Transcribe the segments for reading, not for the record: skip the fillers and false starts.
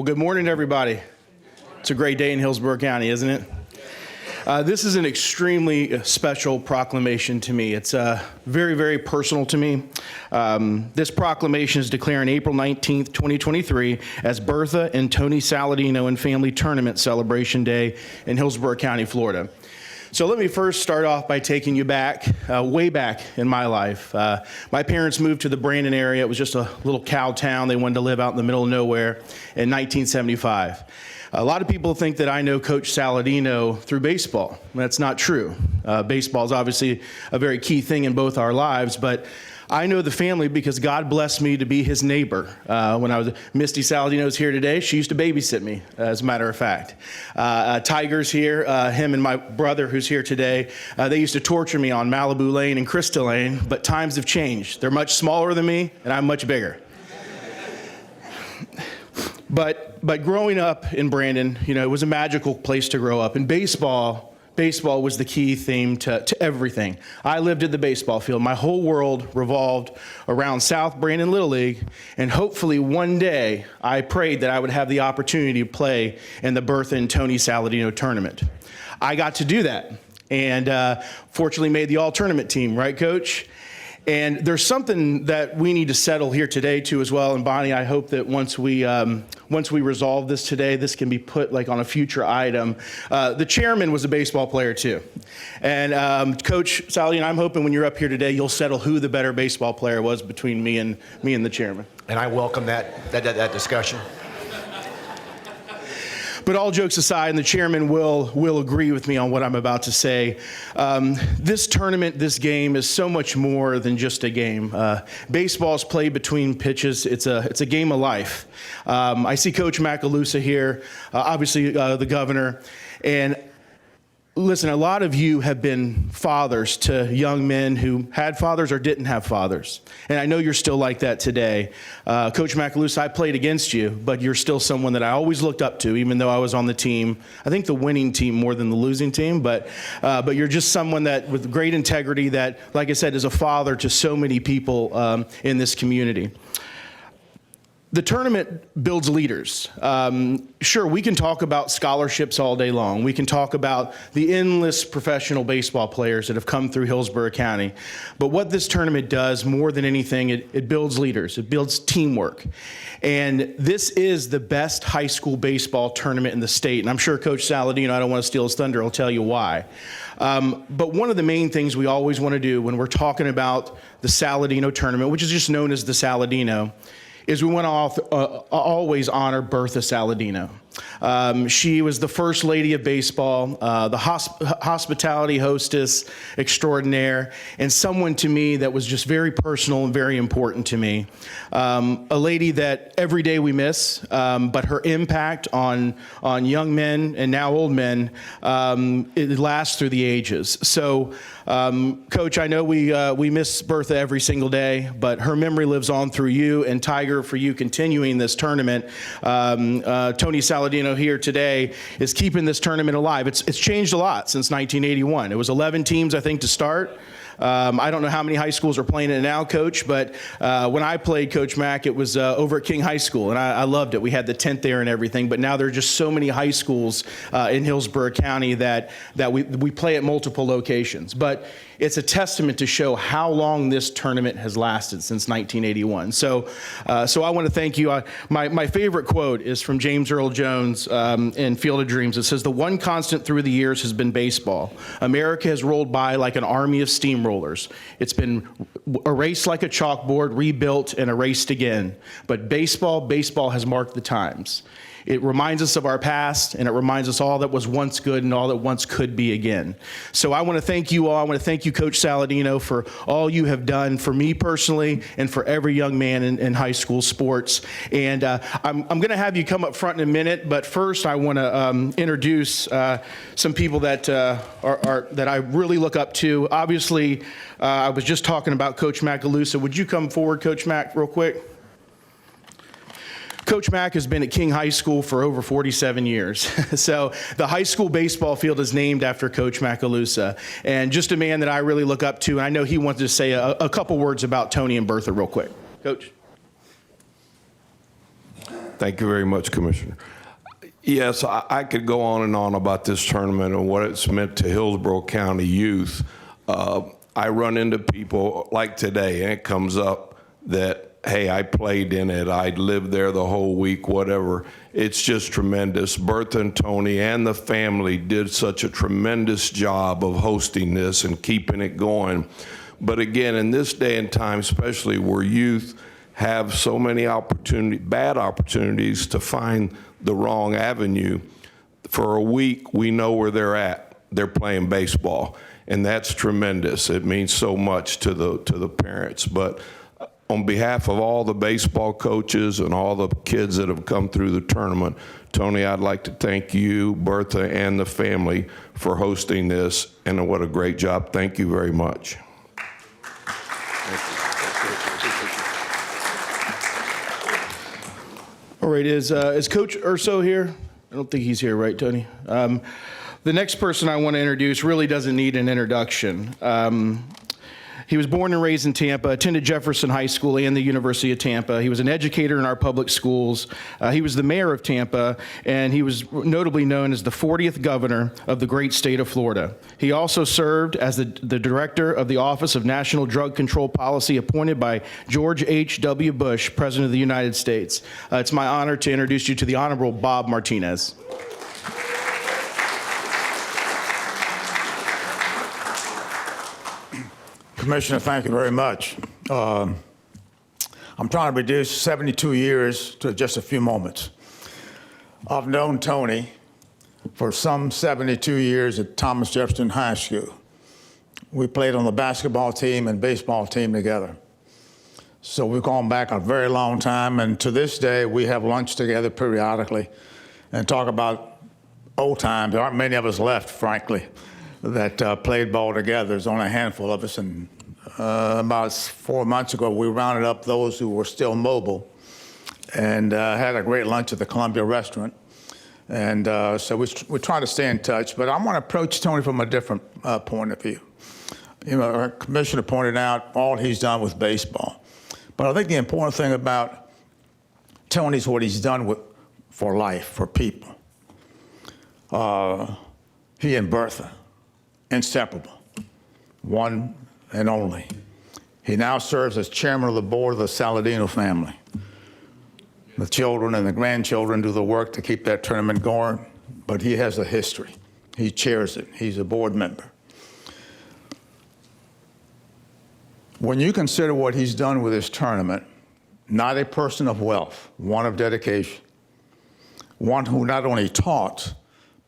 Well, good morning, everybody. It's a great day in Hillsborough County, isn't it? This is an extremely special proclamation to me. It's very, very personal to me. This proclamation is declaring April 19th, 2023 as Bertha and Tony Saladino and Family Tournament Celebration Day in Hillsborough County, Florida. So let me first start off by taking you back, way back in my life. My parents moved to the Brandon area. It was just a little cow town. They wanted to live out in the middle of nowhere in 1975. A lot of people think that I know Coach Saladino through baseball. That's not true. Baseball is obviously a very key thing in both our lives, but I know the family because God blessed me to be his neighbor. When I was, Misty Saladino's here today. She used to babysit me, as a matter of fact. Tiger's here, him and my brother who's here today. They used to torture me on Malibu Lane and Crystal Lane, but times have changed. They're much smaller than me, and I'm much bigger. But growing up in Brandon, you know, it was a magical place to grow up. And baseball was the key theme to everything. I lived at the baseball field. My whole world revolved around South Brandon Little League, and hopefully one day I prayed that I would have the opportunity to play in the Bertha and Tony Saladino tournament. I got to do that, and fortunately made the all-tournament team, right, Coach? And there's something that we need to settle here today too as well. And Bonnie, I hope that once we resolve this today, this can be put like on a future item. The chairman was a baseball player too. And Coach Saladino, I'm hoping when you're up here today, you'll settle who the better baseball player was between me and the chairman. And I welcome that discussion. But all jokes aside, and the chairman will agree with me on what I'm about to say, this tournament, this game is so much more than just a game. Baseball is played between pitches. It's a game of life. I see Coach Macalusa here, obviously the governor, and listen, a lot of you have been fathers to young men who had fathers or didn't have fathers. And I know you're still like that today. Coach Macalusa, I played against you, but you're still someone that I always looked up to, even though I was on the team. I think the winning team more than the losing team, but you're just someone that with great integrity that, like I said, is a father to so many people in this community. The tournament builds leaders. Sure, we can talk about scholarships all day long. We can talk about the endless professional baseball players that have come through Hillsborough County. But what this tournament does more than anything, it builds leaders. It builds teamwork. And this is the best high school baseball tournament in the state. And I'm sure Coach Saladino, I don't want to steal his thunder, will tell you why. But one of the main things we always want to do when we're talking about the Saladino tournament, which is just known as the Saladino, is we want to always honor Bertha Saladino. She was the first lady of baseball, the hospitality hostess extraordinaire, and someone to me that was just very personal and very important to me. A lady that every day we miss, but her impact on young men and now old men, it lasts through the ages. So, Coach, I know we miss Bertha every single day, but her memory lives on through you and Tiger for you continuing this tournament. Tony Saladino here today is keeping this tournament alive. It's changed a lot since 1981. It was 11 teams, I think, to start. I don't know how many high schools are playing it now, Coach, but when I played, Coach Mack, it was over at King High School, and I loved it. We had the tent there and everything, but now there are just so many high schools in Hillsborough County that we play at multiple locations. But it's a testament to show how long this tournament has lasted since 1981. So I want to thank you. My favorite quote is from James Earl Jones in Field of Dreams. It says, "The one constant through the years has been baseball. America has rolled by like an army of steamrollers. It's been erased like a chalkboard, rebuilt and erased again. But baseball has marked the times. It reminds us of our past, and it reminds us all that was once good and all that once could be again." So I want to thank you all. I want to thank you, Coach Saladino, for all you have done for me personally and for every young man in high school sports. And I'm going to have you come up front in a minute, but first I want to introduce some people that that I really look up to. Obviously, I was just talking about Coach Macalusa. Would you come forward, Coach Mack, real quick? Coach Mack has been at King High School for over 47 years. So the high school baseball field is named after Coach Macalusa, and just a man that I really look up to. And I know he wanted to say a couple words about Tony and Bertha real quick. Coach. Thank you very much, Commissioner. Yes, I could go on and on about this tournament and what it's meant to Hillsborough County youth. I run into people like today, and it comes up that, hey, I played in it, I lived there the whole week, whatever. It's just tremendous. Bertha and Tony and the family did such a tremendous job of hosting this and keeping it going. But again, in this day and time, especially where youth have so many bad opportunities to find the wrong avenue, for a week we know where they're at. They're playing baseball, and that's tremendous. It means so much to the parents. But on behalf of all the baseball coaches and all the kids that have come through the tournament, Tony, I'd like to thank you, Bertha, and the family for hosting this, and what a great job. Thank you very much. All right, is Coach Urso here? I don't think he's here, right, Tony? The next person I want to introduce really doesn't need an introduction. He was born and raised in Tampa, attended Jefferson High School and the University of Tampa. He was an educator in our public schools. He was the mayor of Tampa, and he was notably known as the 40th governor of the great state of Florida. He also served as the director of the Office of National Drug Control Policy appointed by George H.W. Bush, President of the United States. It's my honor to introduce you to the Honorable Bob Martinez. Commissioner, thank you very much. I'm trying to reduce 72 years to just a few moments. I've known Tony for some 72 years at Thomas Jefferson High School. We played on the basketball team and baseball team together. So we've gone back a very long time, and to this day, we have lunch together periodically and talk about old times. There aren't many of us left, frankly, that played ball together. There's only a handful of us, and about 4 months ago, we rounded up those who were still mobile and had a great lunch at the Columbia restaurant. And so we're trying to stay in touch, but I want to approach Tony from a different point of view. You know, our commissioner pointed out all he's done with baseball. But I think the important thing about Tony is what he's done for life, for people. He and Bertha, inseparable, one and only. He now serves as chairman of the board of the Saladino family. The children and the grandchildren do the work to keep that tournament going, but he has a history. He chairs it. He's a board member. When you consider what he's done with this tournament, not a person of wealth, one of dedication, one who not only taught,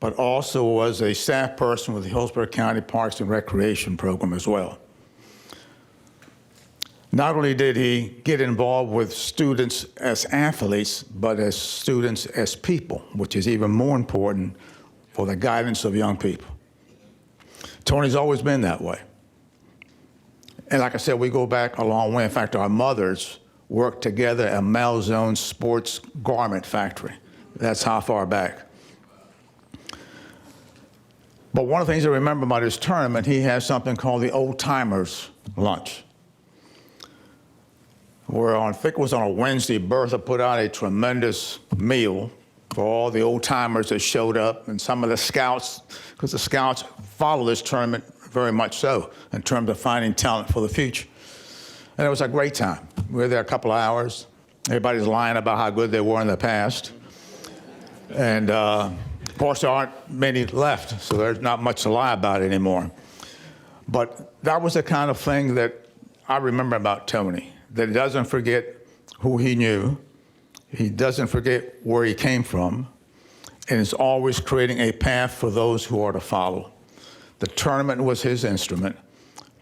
but also was a staff person with the Hillsborough County Parks and Recreation Program as well. Not only did he get involved with students as athletes, but as students as people, which is even more important for the guidance of young people. Tony's always been that way. And like I said, we go back a long way. In fact, our mothers worked together at Malzone Sports Garment Factory. That's how far back. But one of the things I remember about his tournament, he has something called the Old Timers Lunch, where I think it was on a Wednesday, Bertha put out a tremendous meal for all the old timers that showed up and some of the scouts, because the scouts follow this tournament very much so in terms of finding talent for the future. And it was a great time. We were there a couple of hours. Everybody's lying about how good they were in the past. And of course, there aren't many left, so there's not much to lie about anymore. But that was the kind of thing that I remember about Tony, that he doesn't forget who he knew, he doesn't forget where he came from, and is always creating a path for those who are to follow. The tournament was his instrument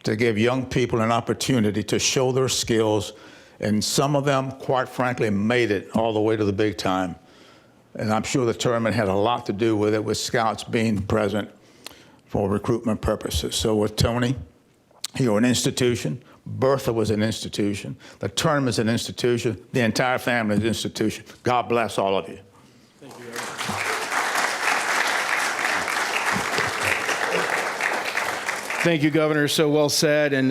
to give young people an opportunity to show their skills, and some of them, quite frankly, made it all the way to the big time. And I'm sure the tournament had a lot to do with it, with scouts being present for recruitment purposes. So with Tony, you're an institution. Bertha was an institution. The tournament's an institution. The entire family is an institution. God bless all of you. Thank you very much. Thank you, Governor. So well said. And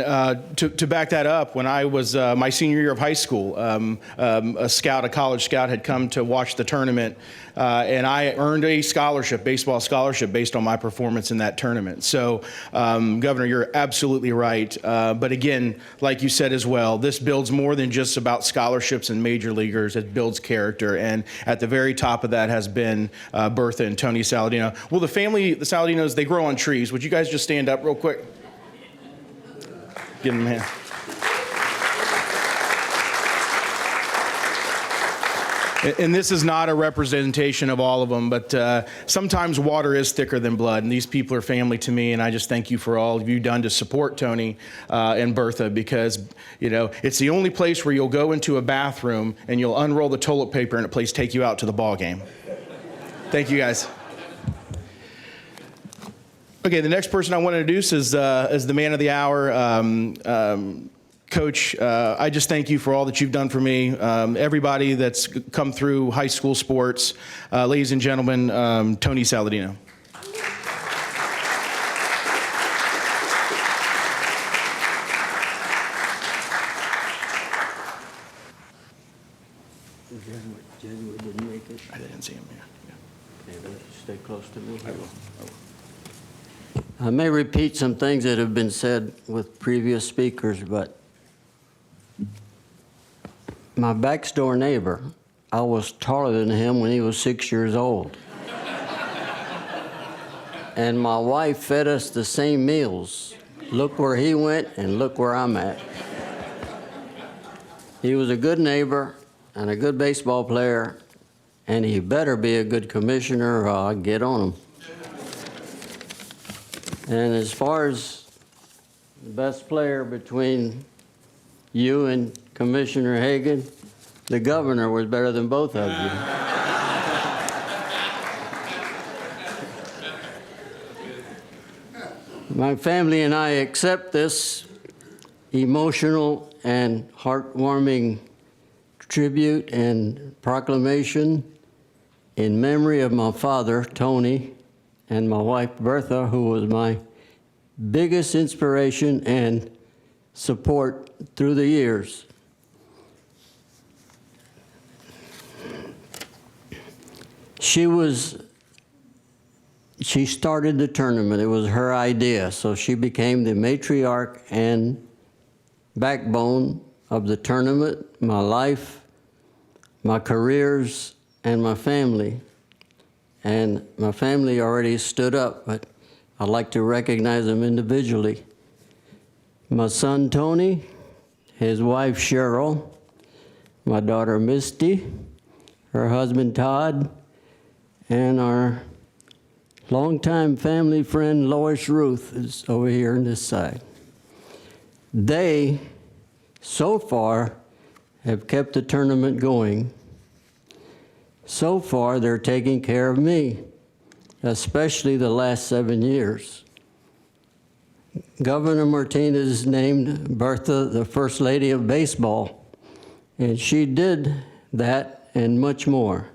to back that up, when I was my senior year of high school, a college scout, had come to watch the tournament, and I earned a scholarship, baseball scholarship, based on my performance in that tournament. So, Governor, you're absolutely right. But again, like you said as well, this builds more than just about scholarships and major leaguers. It builds character. And at the very top of that has been Bertha and Tony Saladino. Well, the Saladinos, they grow on trees. Would you guys just stand up real quick? Give them a hand. And this is not a representation of all of them, but sometimes water is thicker than blood, and these people are family to me, and I just thank you for all you've done to support Tony and Bertha, because, you know, it's the only place where you'll go into a bathroom and you'll unroll the toilet paper and a place take you out to the ball game. Thank you, guys. Okay, the next person I want to introduce is the man of the hour, Coach. I just thank you for all that you've done for me. Everybody that's come through high school sports, ladies and gentlemen, Tony Saladino. Jesuit didn't make it. I didn't see him here. Okay, but stay close to me. I will. I may repeat some things that have been said with previous speakers, but my backdoor neighbor, I was taller than him when he was 6 years old. And my wife fed us the same meals. Look where he went and look where I'm at. He was a good neighbor and a good baseball player, and he better be a good commissioner or I'll get on him. And as far as the best player between you and Commissioner Hagan, the governor was better than both of you. My family and I accept this emotional and heartwarming tribute and proclamation in memory of my father, Tony, and my wife, Bertha, who was my biggest inspiration and support through the years. She started the tournament. It was her idea, so she became the matriarch and backbone of the tournament, my life, my careers, and my family. And my family already stood up, but I'd like to recognize them individually. My son, Tony, his wife, Cheryl, my daughter, Misty, her husband, Todd, and our longtime family friend, Lois Ruth, is over here on this side. They, so far, have kept the tournament going. So far, they're taking care of me, especially the last 7 years. Governor Martinez named Bertha the First Lady of Baseball, and she did that and much more.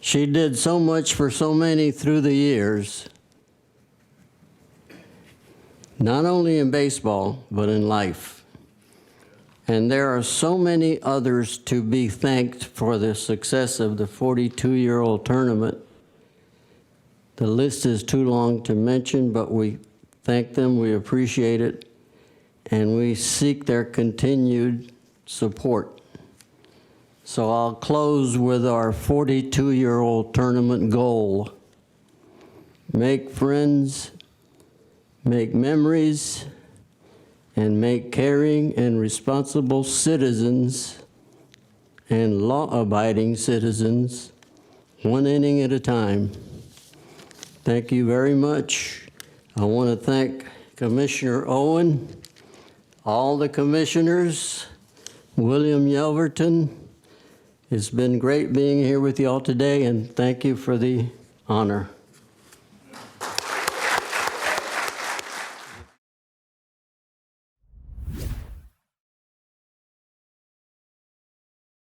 She did so much for so many through the years, not only in baseball, but in life. And there are so many others to be thanked for the success of the 42-year-old tournament. The list is too long to mention, but we thank them, we appreciate it, and we seek their continued support. So I'll close with our 42-year-old tournament goal. Make friends, make memories, and make caring and responsible citizens and law-abiding citizens, one inning at a time. Thank you very much. I want to thank Commissioner Owen, all the commissioners, William Yelverton. It's been great being here with you all today, and thank you for the honor.